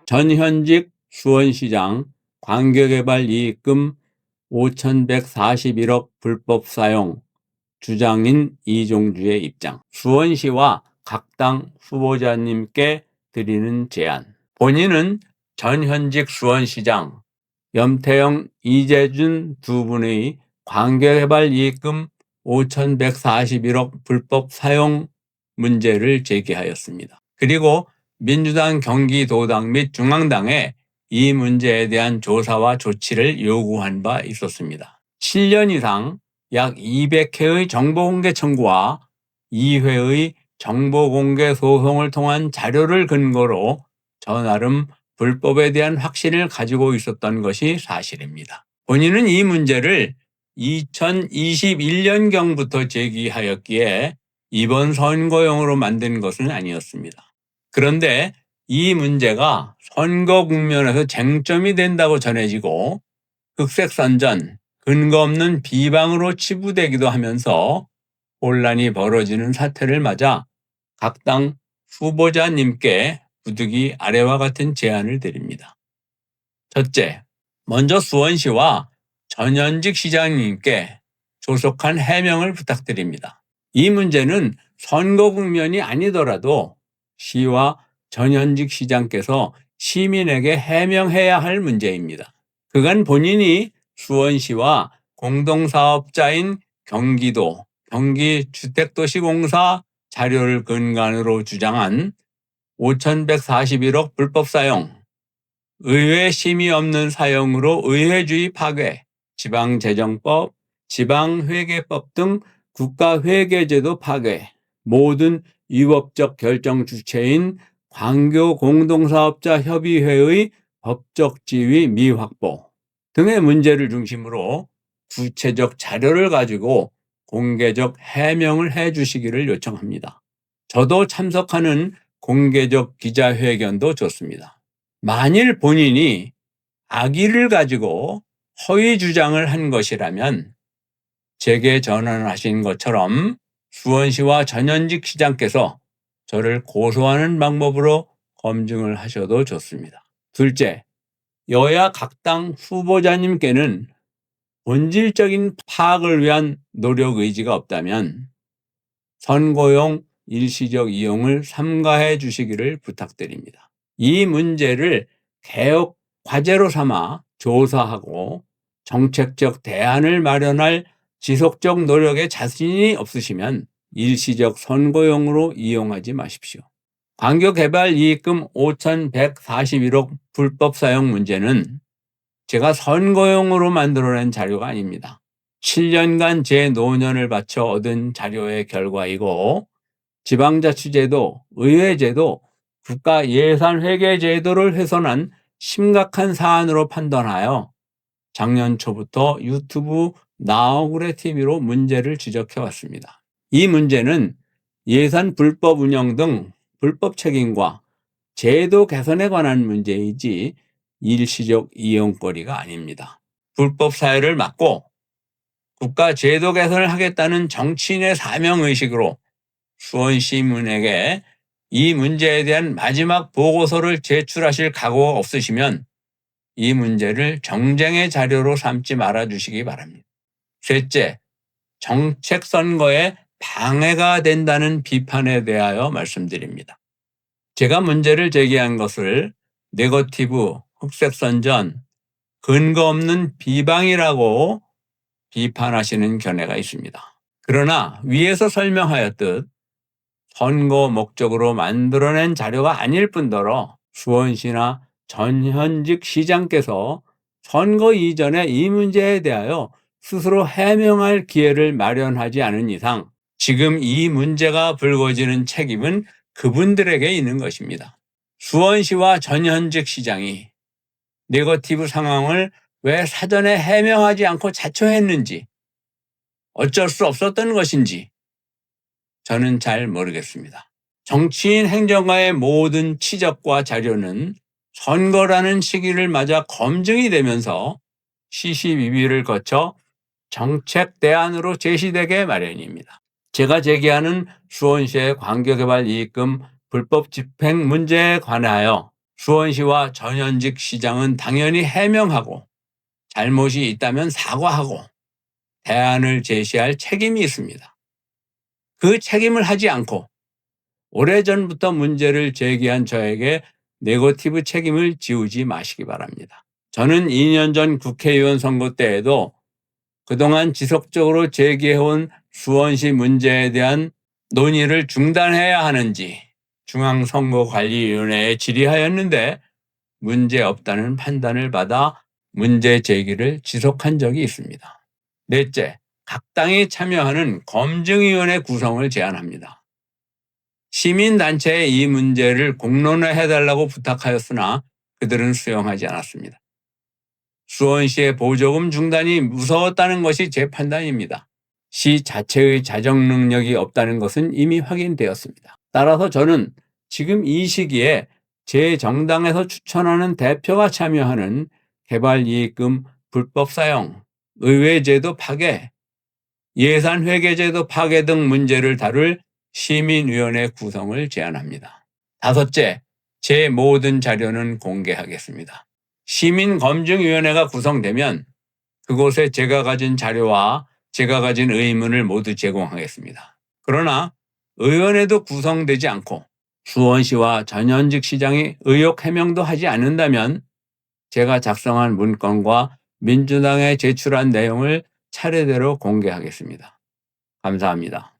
전현직 수원시장 관계개발이익금 5,141억 불법 사용 주장인 이종주의 입장. 수원시와 각 당 후보자님께 드리는 제안. 본인은 전현직 수원시장, 염태영, 이재준 두 분의 관계개발이익금 5,141억 불법 사용 문제를 제기하였습니다. 그리고 민주당 경기도당 및 중앙당에 이 문제에 대한 조사와 조치를 요구한 바 있었습니다. 7년 이상 약 200회의 정보공개 청구와 2회의 정보공개 소송을 통한 자료를 근거로 저 나름 불법에 대한 확신을 가지고 있었던 것이 사실입니다. 본인은 이 문제를 2021년경부터 제기하였기에 이번 선거용으로 만든 것은 아니었습니다. 그런데 이 문제가 선거 국면에서 쟁점이 된다고 전해지고 흑색선전, 근거 없는 비방으로 치부되기도 하면서 혼란이 벌어지는 사태를 맞아 각 당 후보자님께 부득이 아래와 같은 제안을 드립니다. 첫째, 먼저 수원시와 전현직 시장님께 조속한 해명을 부탁드립니다. 이 문제는 선거 국면이 아니더라도 시와 전현직 시장께서 시민에게 해명해야 할 문제입니다. 그간 본인이 수원시와 공동사업자인 경기도 경기주택도시공사 자료를 근간으로 주장한 5,141억 불법 사용, 의회 심의 없는 사용으로 의회주의 파괴, 지방재정법, 지방회계법 등 국가회계제도 파괴, 모든 위법적 결정 주체인 광교공동사업자협의회의 법적 지위 미확보 등의 문제를 중심으로 구체적 자료를 가지고 공개적 해명을 해 주시기를 요청합니다. 저도 참석하는 공개적 기자회견도 좋습니다. 만일 본인이 악의를 가지고 허위 주장을 한 것이라면 제게 전환하신 것처럼 수원시와 전현직 시장께서 저를 고소하는 방법으로 검증을 하셔도 좋습니다. 둘째, 여야 각 당 후보자님께는 본질적인 파악을 위한 노력 의지가 없다면 선거용 일시적 이용을 삼가해 주시기를 부탁드립니다. 이 문제를 개혁 과제로 삼아 조사하고 정책적 대안을 마련할 지속적 노력에 자신이 없으시면 일시적 선거용으로 이용하지 마십시오. 광교개발이익금 5,141억 불법 사용 문제는 제가 선거용으로 만들어낸 자료가 아닙니다. 7년간 제 노년을 바쳐 얻은 자료의 결과이고 지방자치제도, 의회제도, 국가예산회계제도를 훼손한 심각한 사안으로 판단하여 작년 초부터 유튜브 나어그레 TV로 문제를 지적해왔습니다. 이 문제는 예산 불법 운영 등 불법 책임과 제도 개선에 관한 문제이지 일시적 이용거리가 아닙니다. 불법 사회를 막고 국가 제도 개선을 하겠다는 정치인의 사명의식으로 수원시민에게 이 문제에 대한 마지막 보고서를 제출하실 각오가 없으시면 이 문제를 정쟁의 자료로 삼지 말아 주시기 바랍니다. 셋째, 정책 선거에 방해가 된다는 비판에 대하여 말씀드립니다. 제가 문제를 제기한 것을 네거티브, 흑색선전, 근거 없는 비방이라고 비판하시는 견해가 있습니다. 그러나 위에서 설명하였듯 선거 목적으로 만들어낸 자료가 아닐 뿐더러 수원시나 전현직 시장께서 선거 이전에 이 문제에 대하여 스스로 해명할 기회를 마련하지 않은 이상 지금 이 문제가 불거지는 책임은 그분들에게 있는 것입니다. 수원시와 전현직 시장이 네거티브 상황을 왜 사전에 해명하지 않고 자초했는지, 어쩔 수 없었던 것인지 저는 잘 모르겠습니다. 정치인 행정가의 모든 치적과 자료는 선거라는 시기를 맞아 검증이 되면서 시시비비를 거쳐 정책 대안으로 제시되게 마련입니다. 제가 제기하는 수원시의 광교개발이익금 불법 집행 문제에 관하여 수원시와 전현직 시장은 당연히 해명하고 잘못이 있다면 사과하고 대안을 제시할 책임이 있습니다. 그 책임을 하지 않고 오래전부터 문제를 제기한 저에게 네거티브 책임을 지우지 마시기 바랍니다. 저는 2년 전 국회의원 선거 때에도 그동안 지속적으로 제기해온 수원시 문제에 대한 논의를 중단해야 하는지 중앙선거관리위원회에 질의하였는데 문제 없다는 판단을 받아 문제 제기를 지속한 적이 있습니다. 넷째, 각 당이 참여하는 검증위원회 구성을 제안합니다. 시민단체에 이 문제를 공론화해달라고 부탁하였으나 그들은 수용하지 않았습니다. 수원시의 보조금 중단이 무서웠다는 것이 제 판단입니다. 시 자체의 자정 능력이 없다는 것은 이미 확인되었습니다. 따라서 저는 지금 이 시기에 제 정당에서 추천하는 대표가 참여하는 개발이익금 불법 사용, 의회제도 파괴, 예산회계제도 파괴 등 문제를 다룰 시민위원회 구성을 제안합니다. 다섯째, 제 모든 자료는 공개하겠습니다. 시민검증위원회가 구성되면 그곳에 제가 가진 자료와 제가 가진 의문을 모두 제공하겠습니다. 그러나 의원회도 구성되지 않고 수원시와 전현직 시장이 의혹 해명도 하지 않는다면 제가 작성한 문건과 민주당에 제출한 내용을 차례대로 공개하겠습니다. 감사합니다.